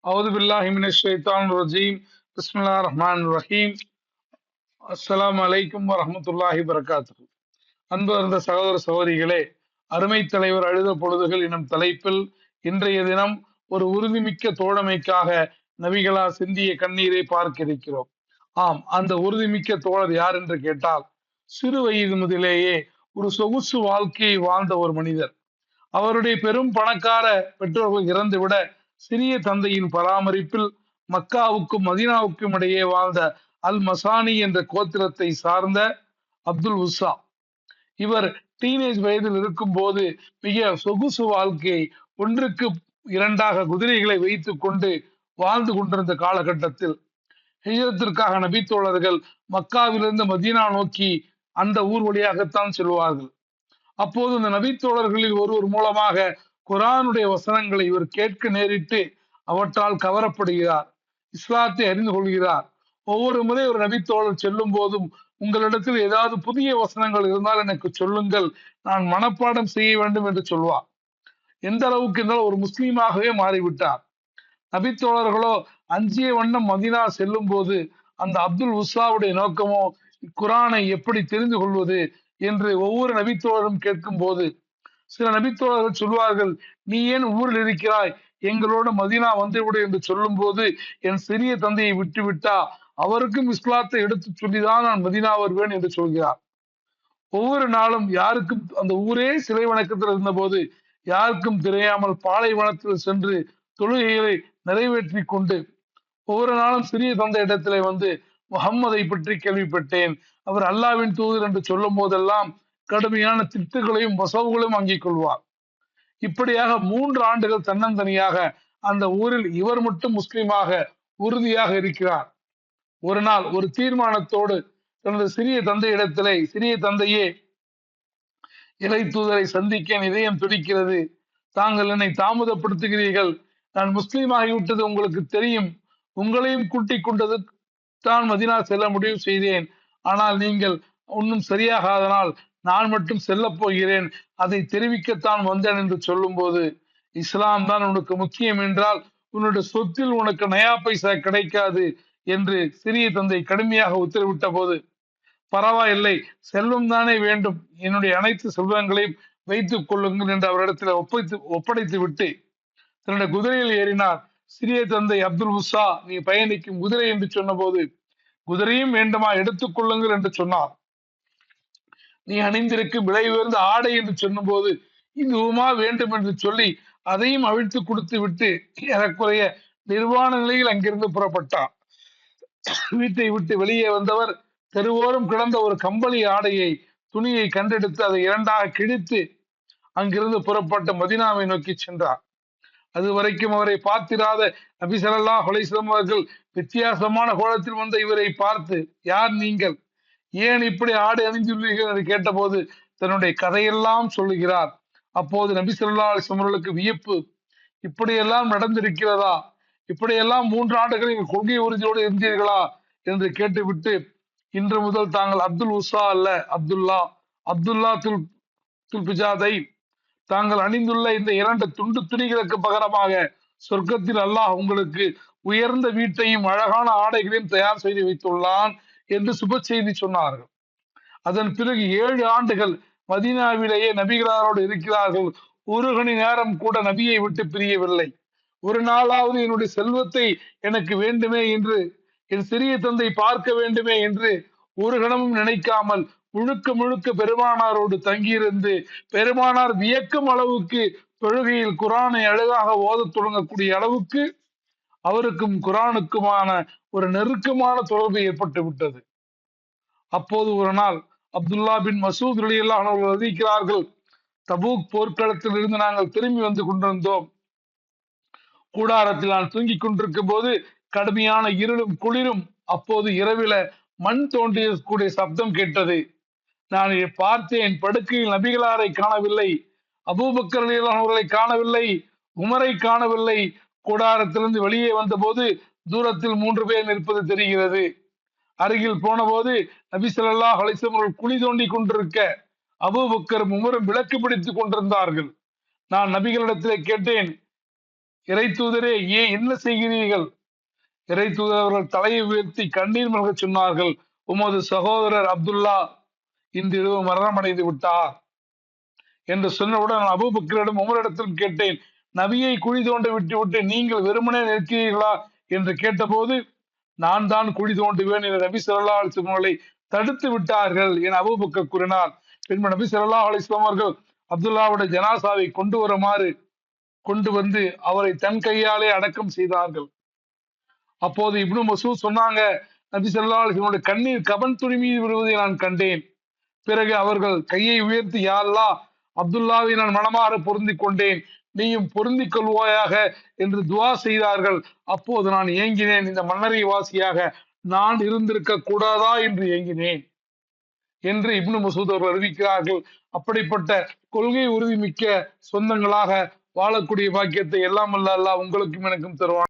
அவுது பில்லாஹி மினஷ் ஷைத்தானிர் ரஜீம். பிஸ்மில்லாஹிர் ரஹ்மானிர் ரஹீம். அஸ்ஸலாமு அலைக்கும் வரஹ்மத்துல்லாஹி வபரகாத்துஹு. அன்பார்ந்த சகோதர சகோதரிகளே, அருமை தலைவர் அழுத பொழுதுகள் எனும் தலைப்பில் இன்றைய தினம் ஒரு உறுதிமிக்க தோழமைக்காக நபிகளார் சிந்திய கண்ணீரை பார்க்க இருக்கிறோம். ஆம், அந்த உறுதிமிக்க தோழர் யார் என்று கேட்டால், சிறு வயது முதலேயே ஒரு சொகுசு வாழ்க்கையை வாழ்ந்த ஒரு மனிதர். அவருடைய பெரும் பணக்கார பெற்றோர்கள் இறந்துவிட சிறிய தந்தையின் பராமரிப்பில் மக்காவுக்கும் மதீனாவுக்கும் இடையே வாழ்ந்த அல் மசானி என்ற கோத்திரத்தை சார்ந்த அப்துல் உஸ்ஸா. இவர் டீனேஜ் வயதில் இருக்கும் போது மிக சொகுசு வாழ்க்கையை ஒன்றுக்கு இரண்டாக குதிரைகளை வைத்துக் கொண்டு வாழ்ந்து கொண்டிருந்த காலகட்டத்தில் ஹிஜ்ரத்திற்காக நபித்தோழர்கள் மக்காவிலிருந்து மதீனா நோக்கி அந்த ஊர் வழியாகத்தான் செல்வார்கள். அப்போது இந்த நபித்தோழர்களில் ஒருவர் மூலமாக குரானுடைய வசனங்களை இவர் கேட்க நேரிட்டு அவற்றால் கவரப்படுகிறார், இஸ்லாத்தை அறிந்து கொள்கிறார். ஒவ்வொரு முறை ஒரு நபித்தோழர் செல்லும் போதும், உங்களிடத்தில் ஏதாவது புதிய வசனங்கள் இருந்தால் எனக்கு சொல்லுங்கள், நான் மனப்பாடம் செய்ய வேண்டும் என்று சொல்வார். எந்த அளவுக்கு என்றால் ஒரு முஸ்லீமாகவே மாறிவிட்டார். நபித்தோழர்களோ அஞ்சிய வண்ணம் மதீனா செல்லும் போது அந்த அப்துல் உஸ்ஸாவுடைய நோக்கமோ குரானை எப்படி தெரிந்து கொள்வது என்று ஒவ்வொரு நபித்தோழரும் கேட்கும் போது சில நபித்தோழர்கள் சொல்வார்கள், நீ ஏன் ஊரில் இருக்கிறாய், எங்களோட மதீனா வந்துவிடு என்று சொல்லும் போது, என் சிறிய தந்தையை விட்டுவிட்டா அவருக்கும் இஸ்லாத்தை எடுத்து சொல்லிதான் நான் மதீனா வருவேன் என்று சொல்கிறார். ஒவ்வொரு நாளும் யாருக்கும் அந்த ஊரே சிலை வணக்கத்தில் இருந்த போது யாருக்கும் தெரியாமல் பாலைவனத்தில் சென்று தொழுகைகளை நிறைவேற்றி கொண்டு ஒவ்வொரு நாளும் சிறிய தந்தை இடத்திலே வந்து முகம்மதை பற்றி கேள்விப்பட்டேன், அவர் அல்லாவின் தூதர் என்று சொல்லும் போதெல்லாம் கடுமையான திட்டுகளையும் வசவுகளையும் வாங்கிக் கொள்வார். இப்படியாக 3 ஆண்டுகள் தன்னந்தனியாக அந்த ஊரில் இவர் மட்டும் முஸ்லிமாக உறுதியாக இருக்கிறார். ஒரு நாள் ஒரு தீர்மானத்தோடு தனது சிறிய தந்தை இடத்திலே, சிறிய தந்தையே, இறை தூதரை சந்திக்க என் இதயம் துடிக்கிறது, தாங்கள் என்னை தாமதப்படுத்துகிறீர்கள், நான் முஸ்லீம் ஆகிவிட்டது உங்களுக்கு தெரியும், உங்களையும் கூட்டிக் கொண்டது தான் மதீனா செல்ல முடிவு செய்தேன், ஆனால் நீங்கள் ஒன்றும் சரியாகாதனால் நான் மட்டும் செல்ல போகிறேன், அதை தெரிவிக்கத்தான் வந்தேன் என்று சொல்லும் போது, இஸ்லாம் தான் உனக்கு முக்கியம் என்றால் உன்னுடைய சொத்தில் உனக்கு நயா பைசா கிடைக்காது என்று சிறிய தந்தை கடுமையாக உத்தரவிட்ட போது, பரவாயில்லை, செல்வம் தானே வேண்டும், என்னுடைய அனைத்து செல்வங்களையும் வைத்துக் கொள்ளுங்கள் என்று அவரிடத்தில் ஒப்படைத்து விட்டு தன்னுடைய குதிரையில் ஏறினார். சிறிய தந்தை அப்துல் உஸ்ஸா, நீ பயணிக்கும் குதிரை என்று சொன்ன போது, குதிரையும் வேண்டுமா, எடுத்துக் கொள்ளுங்கள் என்று சொன்னார். நீ அணிந்திருக்கும் விலை உயர்ந்த ஆடை என்று சொன்னும் போது, இதுவுமா வேண்டும் என்று சொல்லி அதையும் அவிழ்த்து கொடுத்து விட்டு ஏறக்குறைய நிர்வாண நிலையில் அங்கிருந்து புறப்பட்டார். வீட்டை விட்டு வெளியே வந்தவர் தெருவோரம் கிடந்த ஒரு கம்பளி ஆடையை, துணியை கண்டெடுத்து அதை இரண்டாக கிழித்து அங்கிருந்து புறப்பட்ட மதீனாவை நோக்கி சென்றார். அது வரைக்கும் அவரை பார்த்திராத நபி ஸல்லல்லாஹு அலைஹி வஸல்லம் அவர்கள் வித்தியாசமான கோலத்தில் வந்த இவரை பார்த்து, யார் நீங்கள், ஏன் இப்படி ஆடை அணிந்துள்ளீர்கள் என்று கேட்டபோது தன்னுடைய கதையெல்லாம் சொல்லுகிறார். அப்போது நபி ஸல்லல்லாஹு அலைஹி வஸல்லம் அவர்களுக்கு வியப்பு, இப்படியெல்லாம் நடந்திருக்கிறதா, இப்படியெல்லாம் 3 ஆண்டுகள் நீங்கள் கொள்கை உறுதியோடு இருந்தீர்களா என்று கேட்டுவிட்டு, இன்று முதல் தாங்கள் அப்துல் உஸ்ஸா அல்ல, அப்துல்லா துல் பிஜாதை, தாங்கள் அணிந்துள்ள இந்த 2 துண்டு துணிகளுக்கு பகரமாக சொர்க்கத்தில் அல்லாஹ் உங்களுக்கு உயர்ந்த வீட்டையும் அழகான ஆடைகளையும் தயார் செய்து வைத்துள்ளான் என்று சுப செய்தி சொன்னார்கள். அதன் பிறகு 7 ஆண்டுகள் மதீனாவிலேயே நபிகளாரோடு இருக்கிறார்கள். ஒரு மணி நேரம் கூட நபியை விட்டு பிரியவில்லை. ஒரு நாளாவது என்னுடைய செல்வத்தை எனக்கு வேண்டுமே என்று, என் சிறிய தந்தை பார்க்க வேண்டுமே என்று ஒரு கணமும் நினைக்காமல் முழுக்க முழுக்க பெருமானாரோடு தங்கியிருந்து பெருமானார் வியக்கும் அளவுக்கு தொழுகையில் குரானை அழகாக ஓதத் தொடங்கக்கூடிய அளவுக்கு அவருக்கும் குரானுக்குமான ஒரு நெருக்கமான தொடர்பு ஏற்பட்டு விட்டது. அப்போது ஒரு நாள் அப்துல்லா பின் மசூத் ரலியல்லாஹு அன்ஹு அவர்கள் அறிவிக்கிறார்கள், தபூக் போர்க்களத்தில் இருந்து நாங்கள் திரும்பி வந்து கொண்டிருந்தோம். கூடாரத்தில் நான் தூங்கிக் கொண்டிருக்கும் போது கடுமையான இருளும் குளிரும். அப்போது இரவில மண் தோண்டியக்கூடிய சப்தம் கேட்டது. நான் பார்த்தேன், படுக்கையில் நபிகளாரை காணவில்லை, அபூபக்கர் ரலியல்லாஹு அன்ஹு அவர்களை காணவில்லை, உமரை காணவில்லை. கூடாரத்திலிருந்து வெளியே வந்தபோது தூரத்தில் 3 பேர் நிற்பது தெரிகிறது. அருகில் போன போது நபி ஸல்லல்லாஹு அலைஹி வஸல்லம் அவர்கள் குழி தோண்டி கொண்டிருக்க அபூபக்கரும் உமரும் விளக்கு பிடித்துக் கொண்டிருந்தார்கள். நான் நபிகளிடத்திலே கேட்டேன், இறை தூதரே, ஏன் என்ன செய்கிறீர்கள்? இறை தூதர் அவர்கள் தலையை உயர்த்தி கண்ணீர் மல்கச் சொன்னார்கள், உமது சகோதரர் அப்துல்லா இன்றிரவு மரணமடைந்து விட்டார் என்று சொன்னவுடன் நான் அபூபக்கரிடம் உமரிடத்திலும் கேட்டேன், நபியை குழி தோண்ட விட்டுவிட்டு நீங்கள் வெறுமனே நிற்கிறீர்களா என்று கேட்டபோது, நான் தான் குழி தோண்டுவேன் என நபி ஸல்லல்லாஹு அலைஹி வஸல்லம் அவர்களை தடுத்து விட்டார்கள் என அபூபக்கர் கூறினார். பின்பு நபி ஸல்லல்லாஹு அலைஹி வஸல்லம் அவர்கள் அப்துல்லாவுடைய ஜனாசாவை கொண்டு வந்து அவரை தன் கையாலே அடக்கம் செய்தார்கள். அப்போது இப்னு மசூத் சொன்னாங்க, நபி ஸல்லல்லாஹு அலைஹி வஸல்லம் கண்ணீர் கபன் துணி மீது விழுவதை நான் கண்டேன். பிறகு அவர்கள் கையை உயர்த்தி, யா அல்லாஹ், அப்துல்லாவை நான் மனமாற பொருந்திக் கொண்டேன், நீயும் பொருந்திக் கொள்வாயாக என்று துவா செய்தார்கள். அப்போது நான் ஏங்கினேன், இந்த மன்னரை வாசியாக நான் இருந்திருக்க கூடாதா என்று ஏங்கினேன் என்று இப்னு மசூத் அவர்கள் அறிவிக்கிறார்கள். அப்படிப்பட்ட கொள்கை உறுதிமிக்க சொந்தங்களாக வாழக்கூடிய பாக்கியத்தை எல்லாம் வல்ல அல்லாஹ் உங்களுக்கும் எனக்கும் தருவான்.